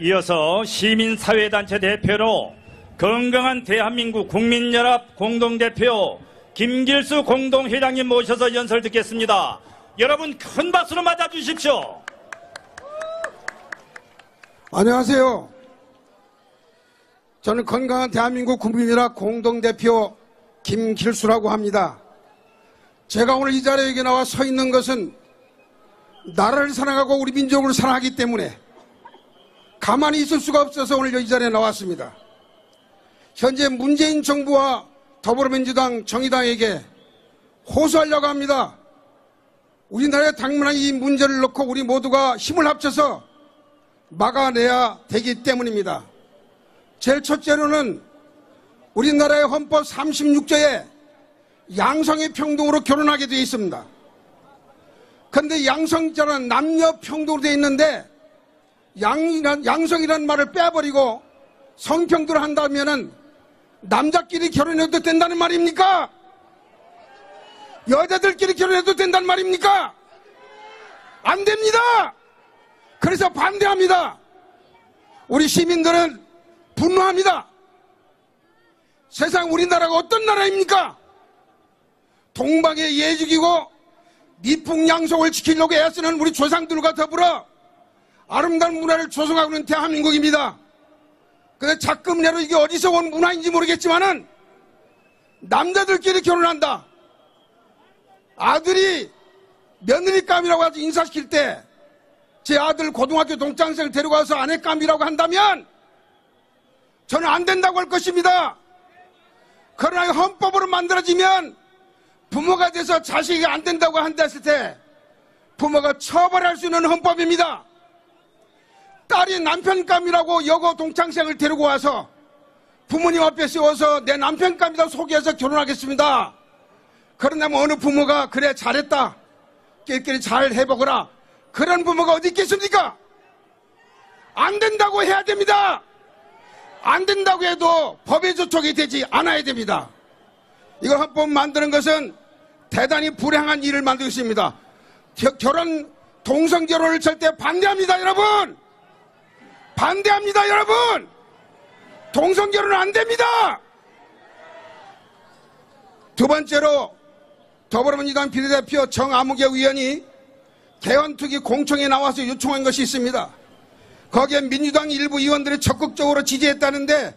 이어서 시민사회단체 대표로 건강한 대한민국 국민연합 공동대표 김길수 공동회장님 모셔서 연설 듣겠습니다. 여러분 큰 박수로 맞아주십시오. 안녕하세요. 저는 건강한 대한민국 국민연합 공동대표 김길수라고 합니다. 제가 오늘 이 자리에 여기 나와 서 있는 것은 나라를 사랑하고 우리 민족을 사랑하기 때문에 가만히 있을 수가 없어서 오늘 이 자리에 나왔습니다. 현재 문재인 정부와 더불어민주당, 정의당에게 호소하려고 합니다. 우리나라에 당면한 이 문제를 놓고 우리 모두가 힘을 합쳐서 막아내야 되기 때문입니다. 제일 첫째로는 우리나라의 헌법 36조에 양성의 평등으로 결혼하게 되어 있습니다. 그런데 양성자는 남녀 평등으로 되어 있는데 양성이라는 말을 빼버리고 성평등을 한다면은 남자끼리 결혼해도 된다는 말입니까? 여자들끼리 결혼해도 된다는 말입니까? 안 됩니다. 그래서 반대합니다. 우리 시민들은 분노합니다. 세상 우리나라가 어떤 나라입니까? 동방의 예죽이고 미풍양속을 지키려고 애쓰는 우리 조상들과 더불어 아름다운 문화를 조성하고 있는 대한민국입니다. 근데 자꾸내로 이게 어디서 온 문화인지 모르겠지만은 남자들끼리 결혼한다. 아들이 며느리감이라고 해서 인사시킬 때 제 아들 고등학교 동창생을 데려가서 아내감이라고 한다면 저는 안 된다고 할 것입니다. 그러나 헌법으로 만들어지면 부모가 돼서 자식이 안 된다고 한다 했을 때 부모가 처벌할 수 있는 헌법입니다. 딸이 남편감이라고 여고 동창생을 데리고 와서 부모님 앞에 세워서 내 남편감이다 소개해서 결혼하겠습니다. 그런다면 어느 부모가 그래 잘했다 끼리끼리 잘 해보거라 그런 부모가 어디 있겠습니까? 안 된다고 해야 됩니다. 안 된다고 해도 법의 조촉이 되지 않아야 됩니다. 이걸 헌법 만드는 것은 대단히 불행한 일을 만들고 있습니다. 동성결혼을 절대 반대합니다. 여러분 반대합니다. 여러분 동성결혼은 안 됩니다. 두 번째로 더불어민주당 비례대표 정아무개 의원이 개헌특위 공청회에 나와서 요청한 것이 있습니다. 거기에 민주당 일부 의원들이 적극적으로 지지했다는데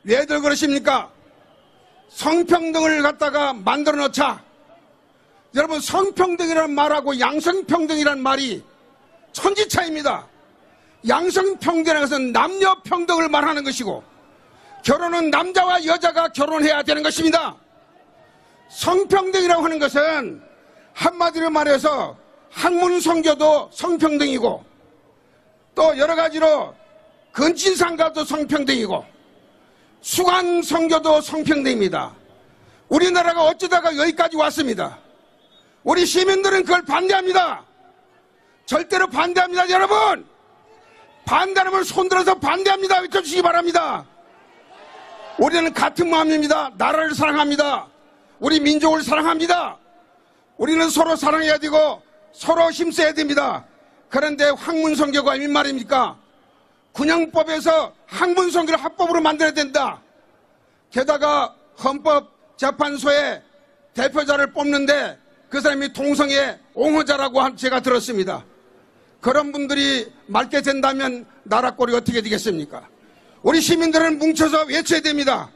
왜들 그러십니까? 성평등을 갖다가 만들어 놓자. 여러분 성평등이라는 말하고 양성평등이라는 말이 천지차이입니다. 양성평등이라는 것은 남녀평등을 말하는 것이고 결혼은 남자와 여자가 결혼해야 되는 것입니다. 성평등이라고 하는 것은 한마디로 말해서 학문성교도 성평등이고 또 여러가지로 근친상가도 성평등이고 수관성교도 성평등입니다. 우리나라가 어쩌다가 여기까지 왔습니다. 우리 시민들은 그걸 반대합니다. 절대로 반대합니다. 여러분 반대하면 손들어서 반대합니다. 외쳐주시기 바랍니다. 우리는 같은 마음입니다. 나라를 사랑합니다. 우리 민족을 사랑합니다. 우리는 서로 사랑해야 되고 서로 힘써야 됩니다. 그런데 학문성교가 웬 말입니까? 군형법에서 학문성교를 합법으로 만들어야 된다. 게다가 헌법재판소에 대표자를 뽑는데 그 사람이 동성애 옹호자라고 제가 들었습니다. 그런 분들이 맡게 된다면 나라 꼴이 어떻게 되겠습니까? 우리 시민들은 뭉쳐서 외쳐야 됩니다.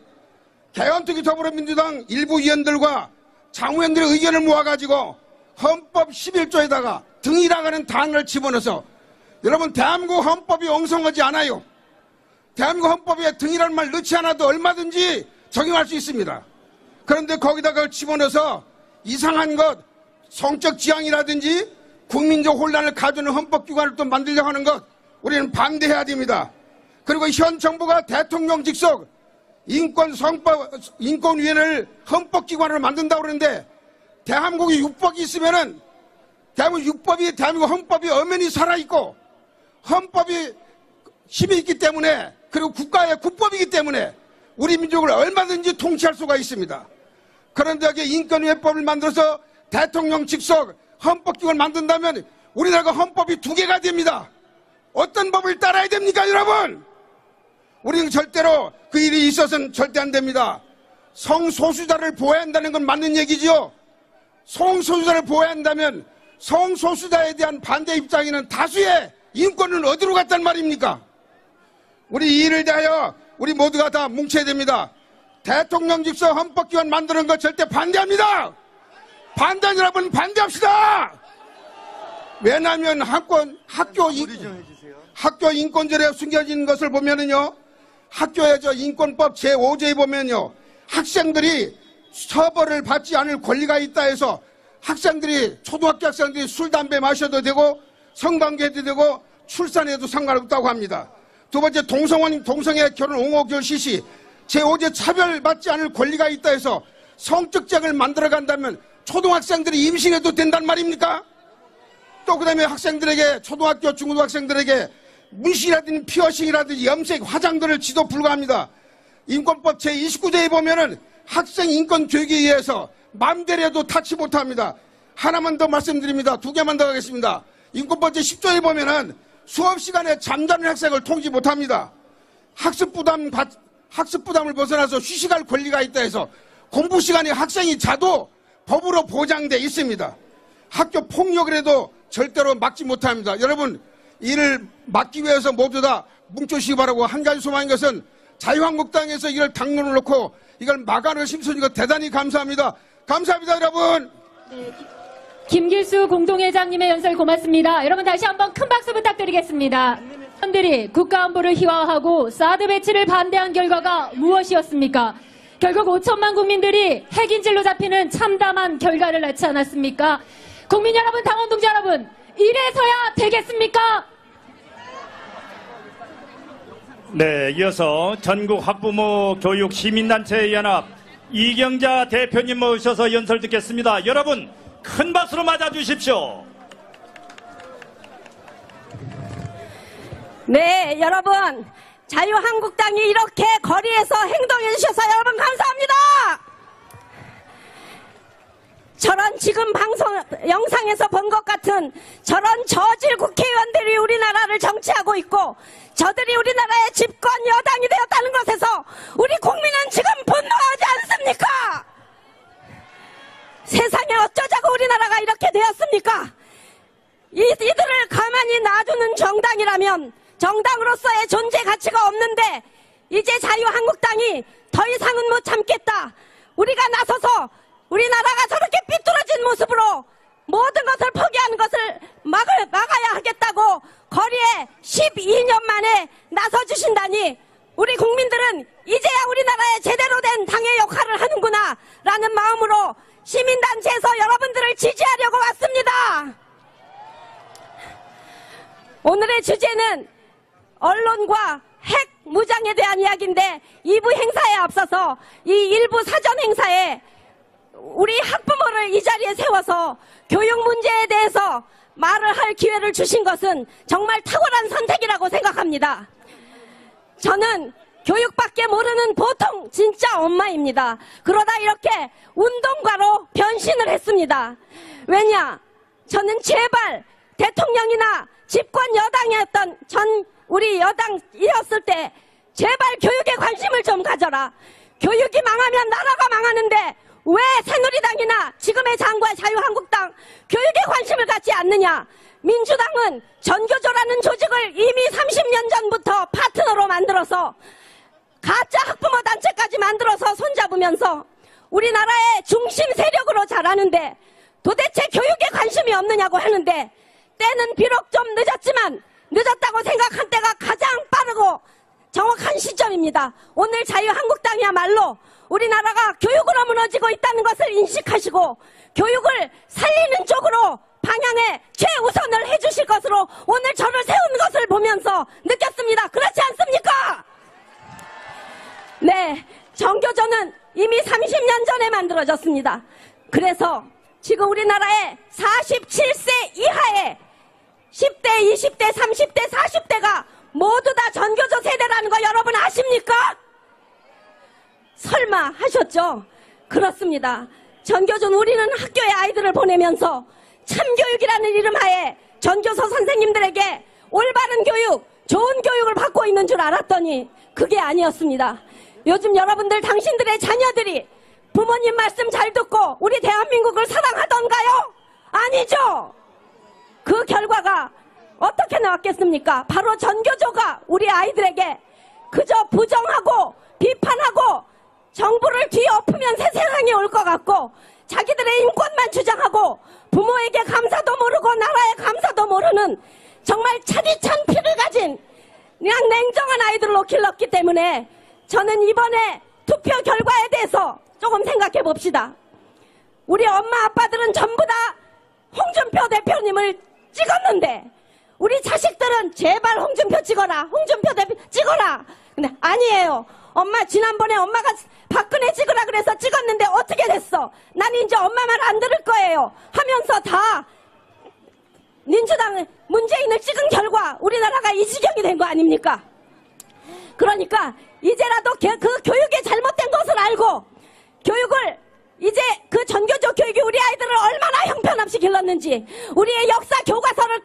개헌특위 더불어민주당 일부 의원들과 장의원들의 의견을 모아가지고 헌법 11조에다가 등이라고 하는 단어를 집어넣어서 여러분 대한민국 헌법이 엉성하지 않아요. 대한민국 헌법에 등이라는 말 넣지 않아도 얼마든지 적용할 수 있습니다. 그런데 거기다가 집어넣어서 이상한 것 성적 지향이라든지 국민적 혼란을 가져오는 헌법기관을 또 만들려고 하는 것 우리는 반대해야 됩니다. 그리고 현 정부가 대통령 직속 인권위원회를 헌법기관으로 만든다고 그러는데 대한민국에 육법이 있으면은 대한민국 헌법이 엄연히 살아있고 헌법이 힘이 있기 때문에 그리고 국가의 국법이기 때문에 우리 민족을 얼마든지 통치할 수가 있습니다. 그런데 여기 인권위원회법을 만들어서 대통령 직속 헌법기관을 만든다면 우리나라가 헌법이 2개가 됩니다. 어떤 법을 따라야 됩니까, 여러분? 우리는 절대로 그 일이 있어서는 절대 안 됩니다. 성소수자를 보호해야 한다는 건 맞는 얘기지요. 성소수자를 보호해야 한다면 성소수자에 대한 반대 입장에는 다수의 인권은 어디로 갔단 말입니까? 우리 이 일을 대하여 우리 모두가 다 뭉쳐야 됩니다. 대통령 직서 헌법기관 만드는 거 절대 반대합니다. 반대하는 여러분 반대합시다. 왜냐하면 학교 인권절에 숨겨진 것을 보면은요, 학교의 인권법 제5조에 보면요, 학생들이 처벌을 받지 않을 권리가 있다 해서 학생들이, 초등학교 학생들이 술, 담배 마셔도 되고 성관계도 되고 출산해도 상관없다고 합니다. 두 번째, 동성애 결혼 옹호 결 시시 제5조 차별받지 않을 권리가 있다 해서 성적장을 만들어 간다면 초등학생들이 임신해도 된단 말입니까? 또 그 다음에 학생들에게, 초등학교 중고등학생들에게 문신이라든지 피어싱이라든지 염색, 화장들을 지도 불가합니다. 인권법 제29조에 보면은 학생 인권 교육에 의해서 마음대로 해도 타치 못합니다. 하나만 더 말씀드립니다. 두 개만 더 하겠습니다. 인권법 제10조에 보면은 수업 시간에 잠자는 학생을 통지 못합니다. 학습 부담을 벗어나서 휴식할 권리가 있다 해서 공부 시간에 학생이 자도 법으로 보장돼 있습니다. 학교 폭력을 해도 절대로 막지 못합니다. 여러분, 이를 막기 위해서 모두 다 뭉쳐주시기 바라고, 한 가지 소망인 것은 자유한국당에서 이걸 당론을 놓고 이걸 막아내는 심선이고 대단히 감사합니다. 감사합니다, 여러분. 네, 김길수 공동회장님의 연설 고맙습니다. 여러분 다시 한번 큰 박수 부탁드리겠습니다. 들이 국가안보를 희화화하고 사드 배치를 반대한 결과가 무엇이었습니까? 결국 5천만 국민들이 핵인질로 잡히는 참담한 결과를 낳지 않았습니까? 국민 여러분, 당원 동지 여러분, 이래서야 되겠습니까? 네, 이어서 전국 학부모 교육 시민단체 연합 이경자 대표님 모셔서 연설 듣겠습니다. 여러분 큰 박수로 맞아주십시오. 네, 여러분, 자유한국당이 이렇게 거리에서 행동해 주셔서 여러분 감사합니다. 저런 지금 영상에서 본 것 같은 저런 저질 국회의원들이 우리나라를 정치하고 있고, 저들이 우리나라의 집권 여당이 되었다는 것에서 우리 국민은 지금 분노하지 않습니까? 세상에 어쩌자고 우리나라가 이렇게 되었습니까? 이들을 가만히 놔두는 정당이라면 정당으로서의 존재 가치가 없는데, 이제 자유한국당이 더 이상은 못 참겠다, 우리가 나서서 우리나라가 저렇게 삐뚤어진 모습으로 모든 것을 포기하는 것을 막아야 하겠다고 거리에 12년 만에 나서주신다니, 우리 국민들은 이제야 우리나라에 제대로 된 당의 역할을 하는구나 라는 마음으로 시민단체에서 여러분들을 지지하려고 왔습니다. 오늘의 주제는 언론과 핵 무장에 대한 이야기인데, 2부 행사에 앞서서 이 1부 사전 행사에 우리 학부모를 이 자리에 세워서 교육 문제에 대해서 말을 할 기회를 주신 것은 정말 탁월한 선택이라고 생각합니다. 저는 교육밖에 모르는 보통 진짜 엄마입니다. 그러다 이렇게 운동가로 변신을 했습니다. 왜냐? 저는 제발 대통령이나 집권 여당이었던 우리 여당이었을 때 제발 교육에 관심을 좀 가져라. 교육이 망하면 나라가 망하는데 왜 새누리당이나 지금의 장과 자유한국당 교육에 관심을 갖지 않느냐? 민주당은 전교조라는 조직을 이미 30년 전부터 파트너로 만들어서 가짜 학부모 단체까지 만들어서 손잡으면서 우리나라의 중심 세력으로 자라는데 도대체 교육에 관심이 없느냐고 하는데, 때는 비록 좀 늦었지만 늦었다고 생각한 때가 가장 빠르고 정확한 시점입니다. 오늘 자유한국당이야말로 우리나라가 교육으로 무너지고 있다는 것을 인식하시고 교육을 살리는 쪽으로 방향에 최우선을 해주실 것으로 오늘 저를 세운 것을 보면서 느꼈습니다. 그렇지 않습니까? 네, 전교조는 이미 30년 전에 만들어졌습니다. 그래서 지금 우리나라의 47세 이하의 10대, 20대, 30대, 40대가 모두 다 전교조 세대라는 거 여러분 아십니까? 설마 하셨죠? 그렇습니다. 전교조는 우리는 학교에 아이들을 보내면서 참교육이라는 이름 하에 전교서 선생님들에게 올바른 교육, 좋은 교육을 받고 있는 줄 알았더니 그게 아니었습니다. 요즘 여러분들 당신들의 자녀들이 부모님 말씀 잘 듣고 우리 대한민국을 사랑하던가요? 아니죠. 그 결과가 어떻게 나왔겠습니까? 바로 전교조가 우리 아이들에게 그저 부정하고 비판하고 정부를 뒤엎으면 새 세상이 올 것 같고 자기들의 인권만 주장하고 부모에게 감사도 모르고 나라에 감사도 모르는 정말 차디찬 피를 가진 그냥 냉정한 아이들로 길렀기 때문에 저는 이번에 투표 결과에 대해서 조금 생각해 봅시다. 우리 엄마 아빠들은 전부 다 홍준표 대표님을 찍었는데 우리 자식들은 제발 홍준표 찍어라, 홍준표 대표 찍어라. 근데 아니에요. 엄마 지난번에 엄마가 박근혜 찍으라 그래서 찍었는데 어떻게 됐어? 난 이제 엄마 말 안 들을 거예요 하면서 다 민주당 문재인을 찍은 결과 우리나라가 이 지경이 된 거 아닙니까? 그러니까 이제라도 그 교육에 잘못된 것을 알고 교육을 이제 그 전교조 교육이 우리 아이들을 얼마나 형편없이 길렀는지 우리의 역사 교과서를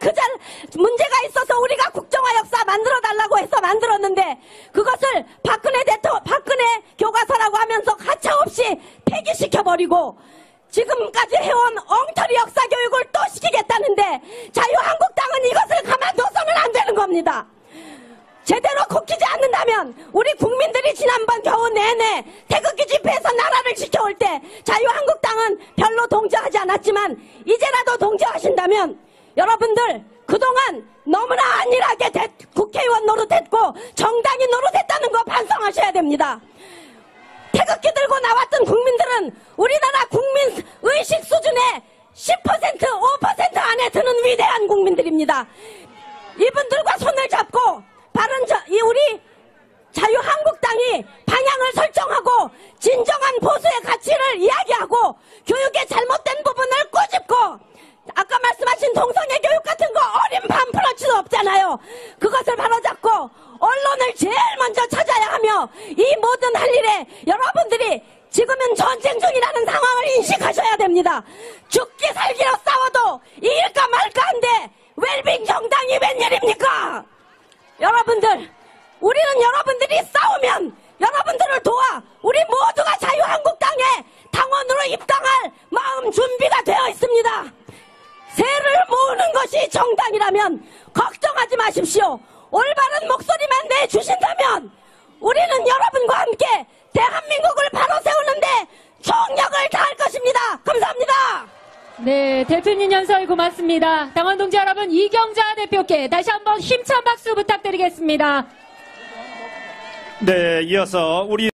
문제가 있어서 우리가 국정화 역사 만들어달라고 해서 만들었는데 그것을 박근혜 교과서라고 하면서 가차없이 폐기시켜버리고 지금까지 해온 엉터리 역사 교육을 또 시키겠다는데 자유한국당은 이것을 가만둬서는 안 되는 겁니다. 제대로 지키지 않는다면 우리 국민들이 지난번 겨우 내내 태극기 집회에서 나라를 지켜올 때 자유한국당은 별로 동조하지 않았지만 이제라도 동조하신다면 여러분들 그동안 너무나 안일하게 국회의원 노릇했고 정당이 노릇했다는 거 반성하셔야 됩니다. 태극기 들고 나왔던 국민들은 우리나라 국민 의식 수준의 10%, 5% 안에 드는 위대한 국민들입니다. 이분들과 손을 잡고 우리 자유한국당이 방향을 설정하고 진정한 보수의 가치를 이야기하고 교육의 잘못된 부분을 꼬집고 아까 말씀하신 동성애 교육 같은 거 어린 반풀할 수 없잖아요. 그것을 바로잡고 언론을 제일 먼저 찾아야 하며 이 모든 할 일에 여러분들이 지금은 전쟁 중이라는 상황을 인식하셔야 됩니다. 죽기 살기로 싸워도 이길까 말까한데 웰빙 정당이 웬일입니까? 여러분들 우리는 여러분들이 싸우면 여러분들을 도와 우리 모두가 자유한국당에 당원으로 입당할 마음 준비가 되어 있습니다. 세를 모으는 것이 정당이라면 걱정하지 마십시오. 올바른 목소리만 내주신다면 우리는 여러분과 함께 대한민국을 바로 세우는데 총력을 다할 것입니다. 감사합니다. 네, 대표님 연설 고맙습니다. 당원 동지 여러분, 이경자 대표께 다시 한번 힘찬 박수 부탁드리겠습니다. 네, 이어서 우리